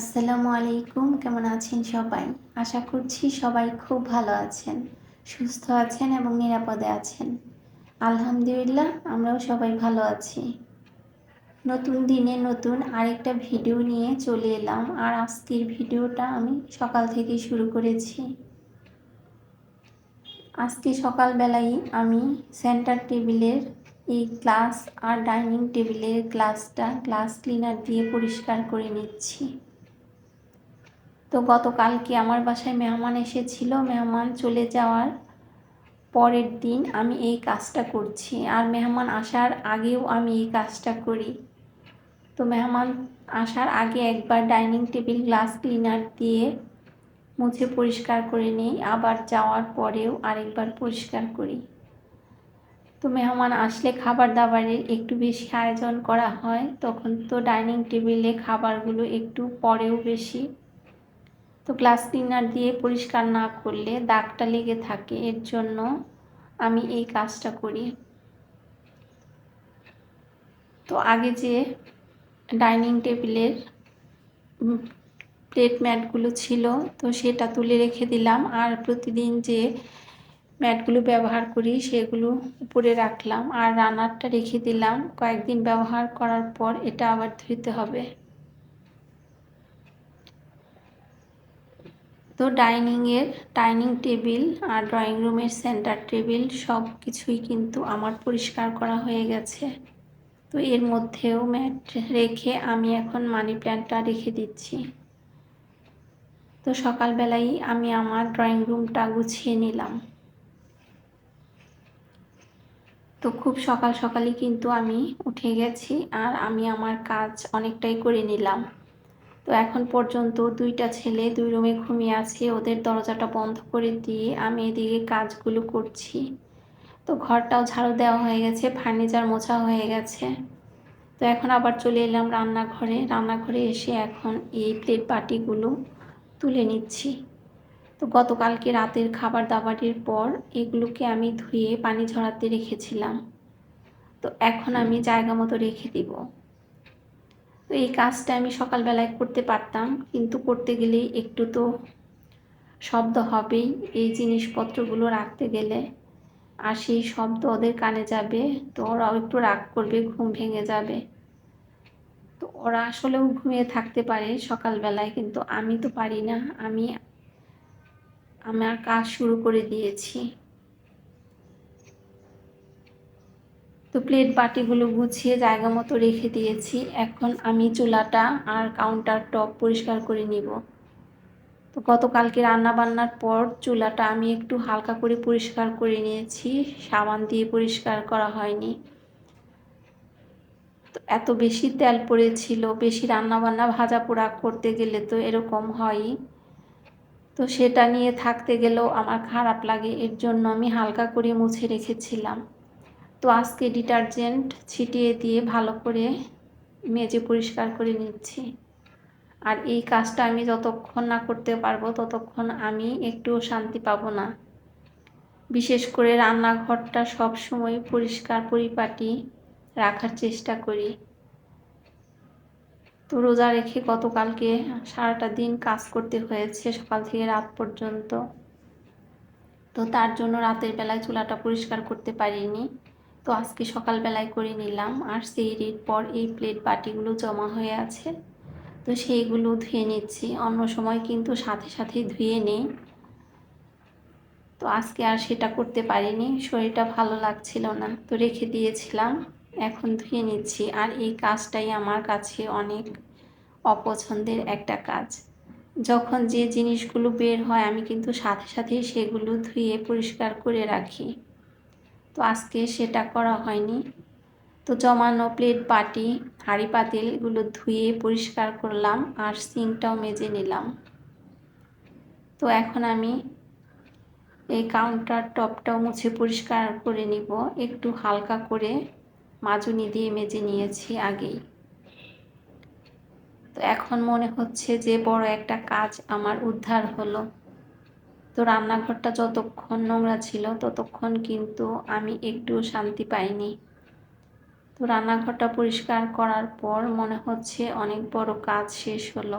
আসসালামু আলাইকুম। কেমন আছেন সবাই? আশা করছি সবাই খুব ভালো আছেন, সুস্থ আছেন এবং নিরাপদে আছেন। আলহামদুলিল্লাহ, আমরাও সবাই ভালো আছি। নতুন দিনে নতুন আরেকটা ভিডিও নিয়ে চলে এলাম। আর আজকের ভিডিওটা আমি সকাল থেকেই শুরু করেছি। আজকে সকালবেলায় আমি সেন্টার টেবিলের এই গ্লাস আর ডাইনিং টেবিলের গ্লাস ক্লিনার দিয়ে পরিষ্কার করে নিচ্ছি। তো গতকালকে আমার বাসায় মেহমান এসেছিল। মেহমান চলে যাওয়ার পরের দিন আমি এই কাজটা করছি, আর মেহমান আসার আগেও আমি এই কাজটা করি। তো মেহমান আসার আগে একবার ডাইনিং টেবিল গ্লাস ক্লিনার দিয়ে মুছে পরিষ্কার করে নিই, আবার যাওয়ার পরেও আরেকবার পরিষ্কার করি। তো মেহমান আসলে খাবার দাবারের একটু বেশি আয়োজন করা হয়, তখন তো ডাইনিং টেবিলে খাবারগুলো একটু পরেও বেশি। তো গ্লাস ক্লিনার দিয়ে পরিষ্কার না করলে দাগটা লেগে থাকে, এর জন্য আমি এই কাজটা করি। তো আগে যে ডাইনিং টেবিলের প্লেট ম্যাটগুলো ছিল, তো সেটা তুলে রেখে দিলাম। আর প্রতিদিন যে ম্যাটগুলো ব্যবহার করি সেগুলো উপরে রাখলাম, আর রানারটা রেখে দিলাম। কয়েকদিন ব্যবহার করার পর এটা আবার ধুতে হবে। তো ডাইনিং টেবিল আর ড্রয়িং রুমের সেন্টার টেবিল সব কিছুই কিন্তু আমার পরিষ্কার করা হয়ে গেছে। তো এর মধ্যেও ম্যাট রেখে আমি এখন মানি প্ল্যান্টটা রেখে দিচ্ছি। তো সকালবেলাই আমি আমার ড্রয়িং রুমটা গুছিয়ে নিলাম। তো খুব সকাল সকালই কিন্তু আমি উঠে গেছি, আর আমি আমার কাজ অনেকটাই করে নিলাম। তো এখন পর্যন্ত দুইটা ছেলে দুই রুমে ঘুমিয়ে আছে, ওদের দরজাটা বন্ধ করে দিয়ে আমি এদিকে কাজগুলো করছি। তো ঘরটাও ঝাড়ু দেওয়া হয়ে গেছে, ফার্নিচার মোছা হয়ে গেছে। তো এখন আবার চলে এলাম রান্নাঘরে এসে এখন এই প্লেট বাটিগুলো তুলে নিচ্ছি। তো গতকালকে রাতের খাবার দাবারের পর এগুলোকে আমি ধুয়ে পানি ঝরাতে রেখেছিলাম। তো এখন আমি জায়গা মতো রেখে দিব। তো এই কাজটা আমি সকালবেলায় করতে পারতাম, কিন্তু করতে গেলেই একটু তো শব্দ হবেই এই জিনিসপত্রগুলো রাখতে গেলে, আর সেই শব্দ ওদের কানে যাবে, তো ওরাও একটু রাগ করবে, ঘুম ভেঙে যাবে। তো ওরা আসলেও ঘুমিয়ে থাকতে পারে সকালবেলায়, কিন্তু আমি তো পারি না। আমি আমার কাজ শুরু করে দিয়েছি। তো প্লেট বাটিগুলো গুছিয়ে জায়গা মতো রেখে দিয়েছি। এখন আমি চুলাটা আর কাউন্টার টপ পরিষ্কার করে নিব। তো গতকালকে রান্না বান্নার পর চুলাটা আমি একটু হালকা করে পরিষ্কার করে নিয়েছি, সাবান দিয়ে পরিষ্কার করা হয়নি। তো এত বেশি তেল পড়েছিল, বেশি রান্না বান্না ভাজা পোড়া করতে গেলে তো এরকম হয়ই। তো সেটা নিয়ে থাকতে গেলেও আমার খারাপ লাগে, এর জন্য আমি হালকা করে মুছে রেখেছিলাম। তো আজকে ডিটারজেন্ট ছিটিয়ে দিয়ে ভালো করে মেজে পরিষ্কার করে নিচ্ছি। আর এই কাজটা আমি যতক্ষণ না করতে পারবো ততক্ষণ আমি একটুও শান্তি পাবো না। বিশেষ করে রান্নাঘরটা সব সময় পরিষ্কার পরিপাটি রাখার চেষ্টা করি। তো রোজা রেখে গতকালকে সারাটা দিন কাজ করতে হয়েছে, সকাল থেকে রাত পর্যন্ত। তো তার জন্য রাতের বেলায় চুলাটা পরিষ্কার করতে পারিনি। তো আজকে সকালবেলায় করে নিলাম। আর সেহরির পর এই প্লেট বাটিগুলো জমা হয়ে আছে, তো সেইগুলো ধুয়ে নিচ্ছি। অন্য সময় কিন্তু সাথে সাথেই ধুয়ে নেই, তো আজকে আর সেটা করতে পারিনি, শরীরটা ভালো লাগছিল না, তো রেখে দিয়েছিলাম। এখন ধুয়ে নিচ্ছি। আর এই কাজটাই আমার কাছে অনেক অপছন্দের একটা কাজ। যখন যে জিনিসগুলো বের হয় আমি কিন্তু সাথে সাথেই সেগুলো ধুয়ে পরিষ্কার করে রাখি। তো আজকে সেটা করা হয়নি। তো জমানো প্লেট বাটি হাঁড়ি পাতিল এগুলো ধুয়ে পরিষ্কার করলাম, আর সিঙ্কটাও মেজে নিলাম। তো এখন আমি এই কাউন্টার টপটাও মুছে পরিষ্কার করে নিব। একটু হালকা করে মাজুনি দিয়ে মেজে নিয়েছি আগেই। তো এখন মনে হচ্ছে যে বড় একটা কাজ আমার উদ্ধার হলো। তো রান্নাঘরটা যতক্ষণ নোংরা ছিল ততক্ষণ কিন্তু আমি একটু শান্তি পাইনি। তো রান্নাঘরটা পরিষ্কার করার পর মনে হচ্ছে অনেক বড় কাজ শেষ হলো।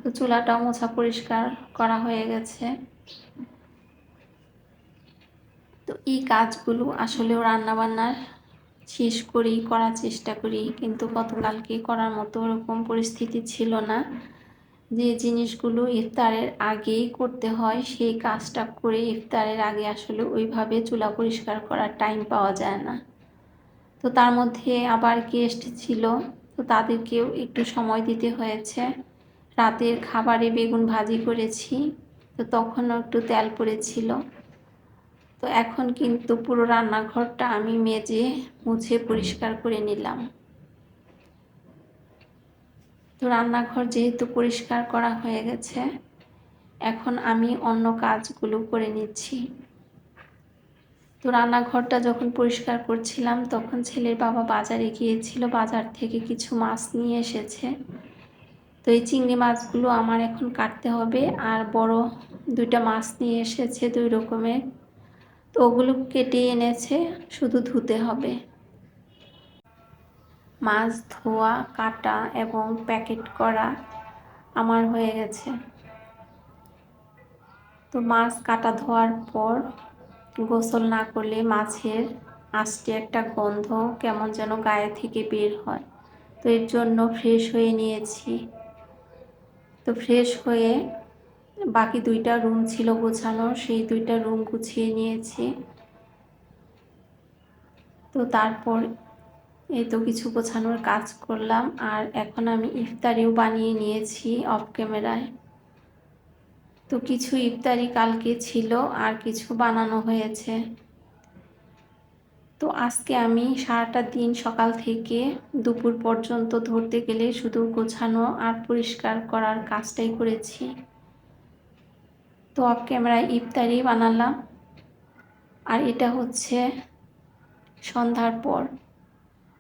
তো চুলাটাও মোছা পরিষ্কার করা হয়ে গেছে। তো এই কাজগুলো আসলেও রান্নাবান্নার শেষ করেই করার চেষ্টা করি, কিন্তু গতকালকে করার মতো ওরকম পরিস্থিতি ছিল না। যে জিনিসগুলো ইফতারের আগেই করতে হয় সেই কাজটা করে ইফতারের আগে আসলে ওইভাবে চুলা পরিষ্কার করার টাইম পাওয়া যায় না। তো তার মধ্যে আবার গেস্ট ছিল, তো তাদেরকেও একটু সময় দিতে হয়েছে। রাতের খাবারে বেগুন ভাজি করেছি, তো তখনও একটু তেল পড়েছিল। তো এখন কিন্তু পুরো রান্নাঘরটা আমি মেজে মুছে পরিষ্কার করে নিলাম। তো রান্নাঘর যেহেতু পরিষ্কার করা হয়ে গেছে, এখন আমি অন্য কাজগুলো করে নিচ্ছি। তো রান্নাঘরটা যখন পরিষ্কার করছিলাম তখন ছেলের বাবা বাজারে গিয়েছিল, বাজার থেকে কিছু মাছ নিয়ে এসেছে। তো এই চিংড়ি মাছগুলো আমার এখন কাটতে হবে, আর বড় দুইটা মাছ নিয়ে এসেছে 2 রকমের, তো ওগুলো কেটে এনেছে, শুধু ধুতে হবে। মাছ ধোয়া, কাটা এবং প্যাকেট করা আমার হয়ে গেছে। তো মাছ কাটা ধোয়ার পর গোসল না করলে মাছের আষ্টে একটা গন্ধ কেমন যেন গায়ে থেকে বের হয়। তো এর জন্য ফ্রেশ হয়ে নিয়েছি। তো ফ্রেশ হয়ে বাকি 2টা রুম ছিল গোছানো, সেই 2টা রুম গুছিয়ে নিয়েছি। তো তারপর এই তো কিছু গোছানোর কাজ করলাম, আর এখন আমি ইফতারিও বানিয়ে নিয়েছি অফ ক্যামেরায়। তো কিছু ইফতারি কালকে ছিল আর কিছু বানানো হয়েছে। তো আজকে আমি সারাটা দিন সকাল থেকে দুপুর পর্যন্ত ধরতে গেলে শুধু গোছানো আর পরিষ্কার করার কাজটাই করেছি। তো অফ ক্যামেরায় ইফতারি বানালাম, আর এটা হচ্ছে সন্ধ্যার পর।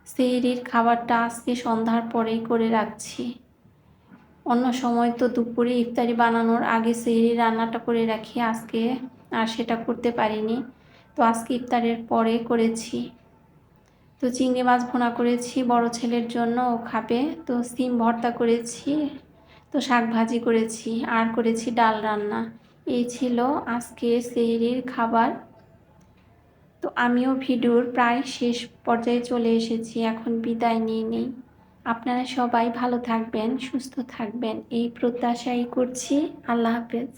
সেহরির খাবারটা আজকে সন্ধ্যার পরেই করে রাখছি। অন্য সময় তো দুপুরে ইফতারি বানানোর আগে সেহরি রান্নাটা করে রাখি, আজকে আর সেটা করতে পারিনি। তো আজকে ইফতারের পরে করেছি। তো চিংড়ি মাছ ভুনা করেছি বড় ছেলের জন্য, ও খাবে। তো সিম ভর্তা করেছি, তো শাক ভাজি করেছি, আর করেছি ডাল রান্না। এই ছিল আজকে সেহরির খাবার। তো আমিও ভিডিওর প্রায় শেষ পর্যায়ে চলে এসেছি, এখন বিদায় নিয়ে নিই। আপনারা সবাই ভালো থাকবেন, সুস্থ থাকবেন এই প্রত্যাশাই করছি। আল্লাহ হাফেজ।